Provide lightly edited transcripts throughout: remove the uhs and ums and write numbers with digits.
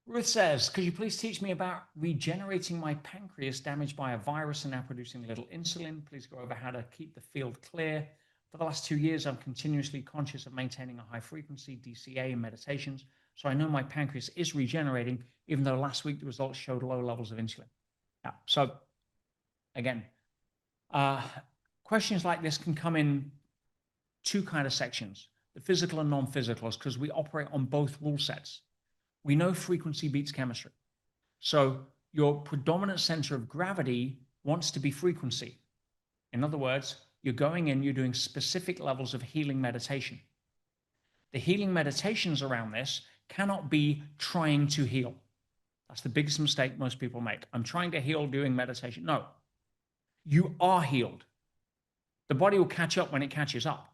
Ruth says, could you please teach me about regenerating my pancreas damaged by a virus and now producing little insulin? Please go over how to keep the field clear. For the last 2 years, I'm continuously conscious of maintaining a high frequency DCA and meditations. So I know my pancreas is regenerating, even though last week the results showed low levels of insulin. Yeah. So again, questions like this can come in two kind of sections, the physical and non-physicals, because we operate on both rule sets. We know frequency beats chemistry. So your predominant center of gravity wants to be frequency. In other words, you're going in, you're doing specific levels of healing meditation. The healing meditations around this cannot be trying to heal. That's the biggest mistake most people make. I'm trying to heal doing meditation. No, you are healed. The body will catch up when it catches up.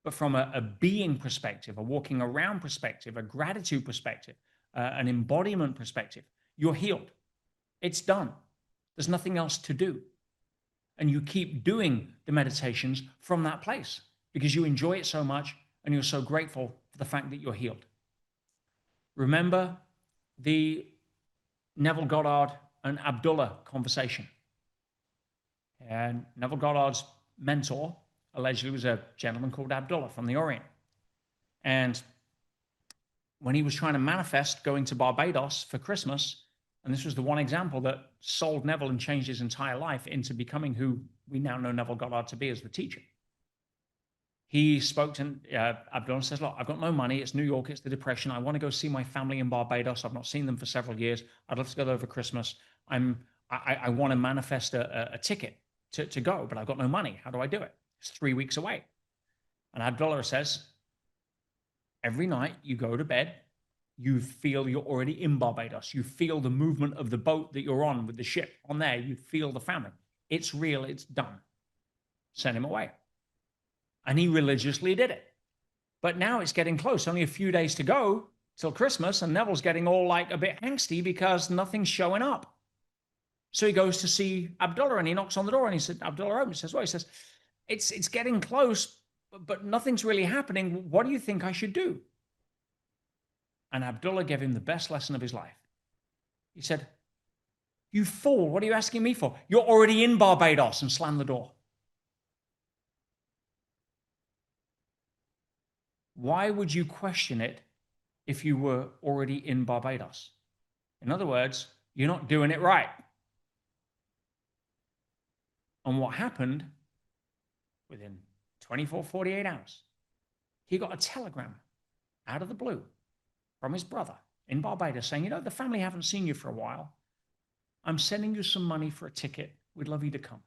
But from a being perspective, a walking around perspective, a gratitude perspective, an embodiment perspective, you're healed. It's done. There's nothing else to do. And you keep doing the meditations from that place because you enjoy it so much and you're so grateful for the fact that you're healed. Remember the Neville Goddard and Abdullah conversation. And Neville Goddard's mentor allegedly was a gentleman called Abdullah from the Orient. And when he was trying to manifest going to Barbados for Christmas, and this was the one example that sold Neville and changed his entire life into becoming who we now know Neville Goddard to be as the teacher. He spoke to Abdullah and says, look, I've got no money. It's New York. It's the Depression. I want to go see my family in Barbados. I've not seen them for several years. I'd love to go there over Christmas. I want to manifest a ticket to go, but I've got no money. How do I do it? It's 3 weeks away. And Abdullah says, every night you go to bed, you feel you're already in Barbados. You feel the movement of the boat that you're on with the ship on there. You feel the family. It's real. It's done. Send him away. And he religiously did it. But now it's getting close. Only a few days to go till Christmas. And Neville's getting all like a bit angsty because nothing's showing up. So he goes to see Abdullah and he knocks on the door and he said, Abdullah opens. He says, well, he says, it's getting close, but nothing's really happening. What do you think I should do? And Abdullah gave him the best lesson of his life. He said, you fool, what are you asking me for? You're already in Barbados, and slammed the door. Why would you question it if you were already in Barbados? In other words, you're not doing it right. And what happened within 24, 48 hours, he got a telegram out of the blue from his brother in Barbados saying, you know, the family haven't seen you for a while. I'm sending you some money for a ticket. We'd love you to come.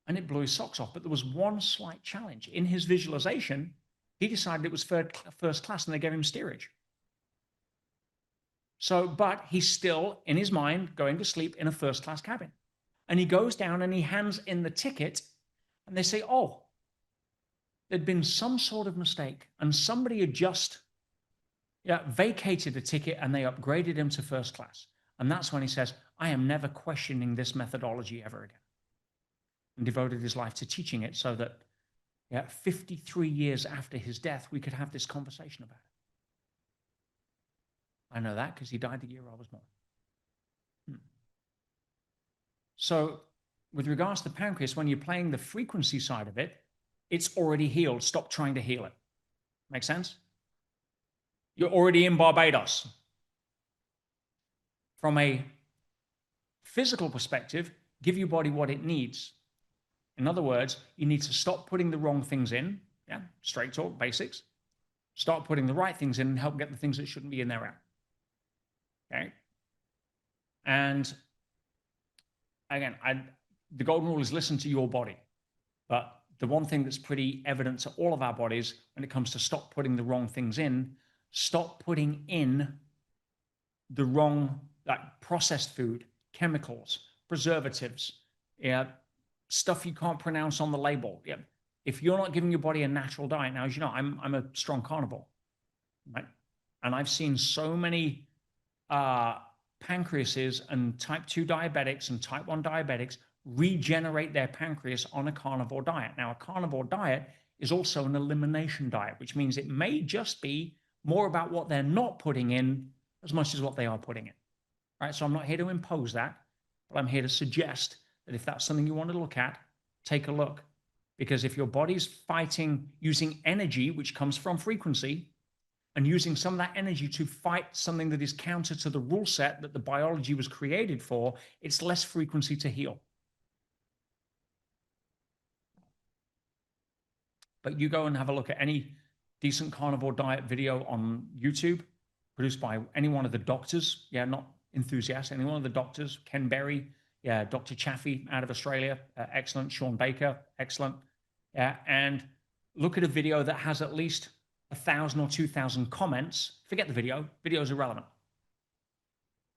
And it blew his socks off. But there was one slight challenge. In his visualization, he decided it was first class and they gave him steerage. So, but he's still in his mind going to sleep in a first class cabin. And he goes down and he hands in the ticket and they say, oh, there'd been some sort of mistake and somebody had just vacated the ticket and they upgraded him to first class. And that's when he says, I am never questioning this methodology ever again. And devoted his life to teaching it so that 53 years after his death, we could have this conversation about it. I know that because he died the year I was born. So with regards to the pancreas, when you're playing the frequency side of it, it's already healed. Stop trying to heal it. Make sense? You're already in Barbados. From a physical perspective, give your body what it needs. In other words, you need to stop putting the wrong things in. Yeah, straight talk, basics. Start putting the right things in and help get the things that shouldn't be in there out. Okay? And again, the golden rule is listen to your body. But the one thing that's pretty evident to all of our bodies when it comes to stop putting the wrong things in, stop putting in the wrong, like processed food, chemicals, preservatives, stuff you can't pronounce on the label. Yeah. If you're not giving your body a natural diet, now, as you know, I'm a strong carnivore, right? And I've seen so many pancreases and type 2 diabetics and type 1 diabetics regenerate their pancreas on a carnivore diet. Now, a carnivore diet is also an elimination diet, which means it may just be more about what they're not putting in as much as what they are putting in. Right? So I'm not here to impose that, but I'm here to suggest that if that's something you want to look at, take a look. Because if your body's fighting using energy, which comes from frequency, and using some of that energy to fight something that is counter to the rule set that the biology was created for, it's less frequency to heal. But you go and have a look at any decent carnivore diet video on YouTube produced by any one of the doctors. Yeah, not enthusiasts, any one of the doctors. Ken Berry, yeah, Dr. Chaffee out of Australia, excellent. Sean Baker, excellent. Yeah, and look at a video that has at least 1,000 or 2,000 comments. Forget the video. Video is irrelevant.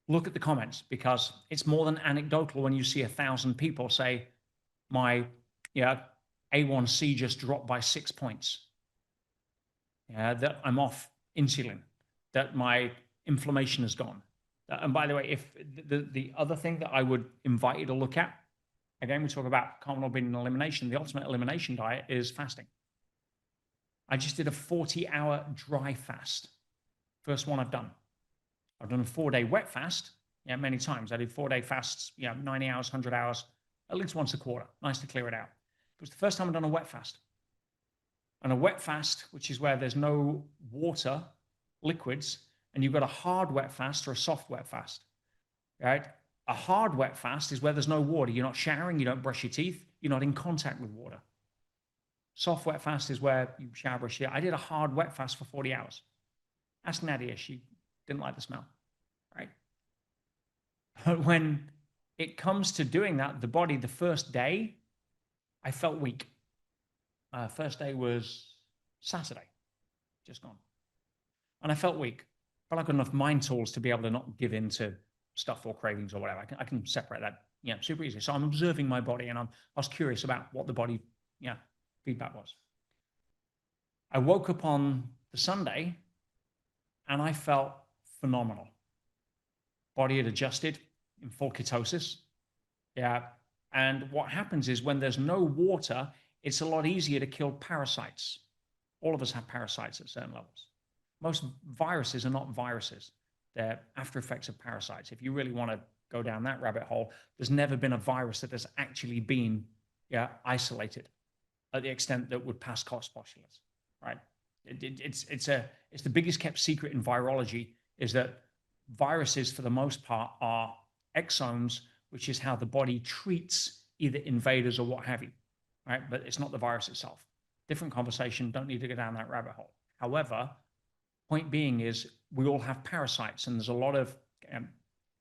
Look at the comments, because it's more than anecdotal when you see 1,000 people say, my A1C just dropped by 6 points. That I'm off insulin, that my inflammation is gone. And by the way, if the other thing that I would invite you to look at, again, we talk about carnivore being an elimination. The ultimate elimination diet is fasting. I just did a 40-hour dry fast. First one I've done. I've done a 4-day wet fast, many times. I did 4-day fasts, 90 hours, 100 hours, at least once a quarter. Nice to clear it out. It was the first time I've done a wet fast. And a wet fast, which is where there's no water, liquids, and you've got a hard wet fast or a soft wet fast, right? A hard wet fast is where there's no water. You're not showering, you don't brush your teeth, you're not in contact with water. Soft wet fast is where you shower, brush your teeth. I did a hard wet fast for 40 hours. Ask Nadia, she didn't like the smell, right? But when it comes to doing that, the body, the first day, I felt weak. First day was Saturday, just gone. And I felt weak, but I've got enough mind tools to be able to not give in to stuff or cravings or whatever. I can separate that, super easy. So I'm observing my body, and I was curious about what the body, feedback was. I woke up on the Sunday, and I felt phenomenal. Body had adjusted in full ketosis. Yeah. And what happens is when there's no water, it's a lot easier to kill parasites. All of us have parasites at certain levels. Most viruses are not viruses. They're after effects of parasites. If you really want to go down that rabbit hole, there's never been a virus that has actually been isolated at the extent that would pass Koch's postulates, right? It's the biggest kept secret in virology, is that viruses, for the most part, are exomes, which is how the body treats either invaders or what have you, right? But it's not the virus itself. Different conversation, don't need to go down that rabbit hole. However, point being is we all have parasites, and there's a lot of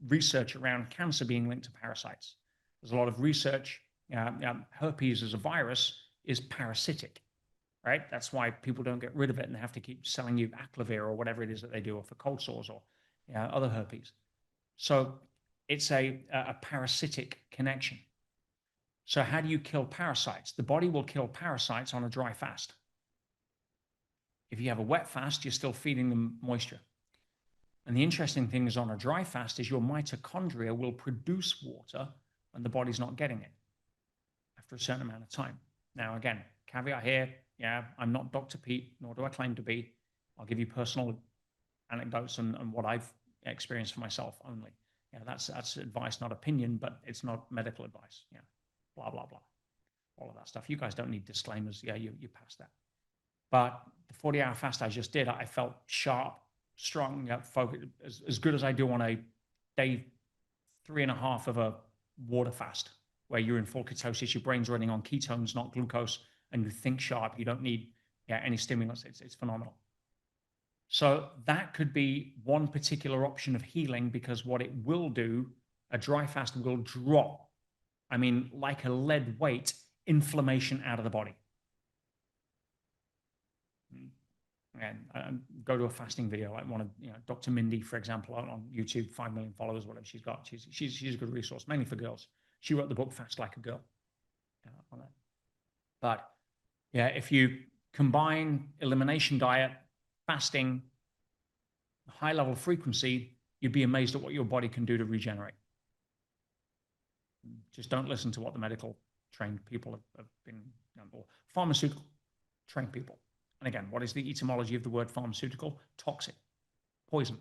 research around cancer being linked to parasites. There's a lot of research, herpes as a virus is parasitic, right? That's why people don't get rid of it, and they have to keep selling you Aclavir or whatever it is that they do, or for cold sores or other herpes. So it's a parasitic connection. So how do you kill parasites? The body will kill parasites on a dry fast. If you have a wet fast, you're still feeding them moisture. And the interesting thing is, on a dry fast, is your mitochondria will produce water when the body's not getting it after a certain amount of time. Now, again, caveat here, I'm not Dr. Pete, nor do I claim to be. I'll give you personal anecdotes and what I've experienced for myself only. That's advice, not opinion, but it's not medical advice. Blah, blah, blah. All of that stuff. You guys don't need disclaimers. You pass that. But the 40-hour fast I just did, I felt sharp, strong, focused, as good as I do on a day 3.5 of a water fast, where you're in full ketosis, your brain's running on ketones, not glucose, and you think sharp. You don't need any stimulants. It's phenomenal. So that could be one particular option of healing, because what it will do, a dry fast will drop, like a lead weight, inflammation out of the body. And go to a fasting video, like one of Dr. Mindy, for example, on YouTube, 5 million followers, whatever she's got. She's a good resource, mainly for girls. She wrote the book Fast Like a Girl on that. But if you combine elimination diet, fasting, high level frequency, you'd be amazed at what your body can do to regenerate. Just don't listen to what the medical trained people have been, or pharmaceutical trained people. And again, what is the etymology of the word pharmaceutical? Toxic, poison.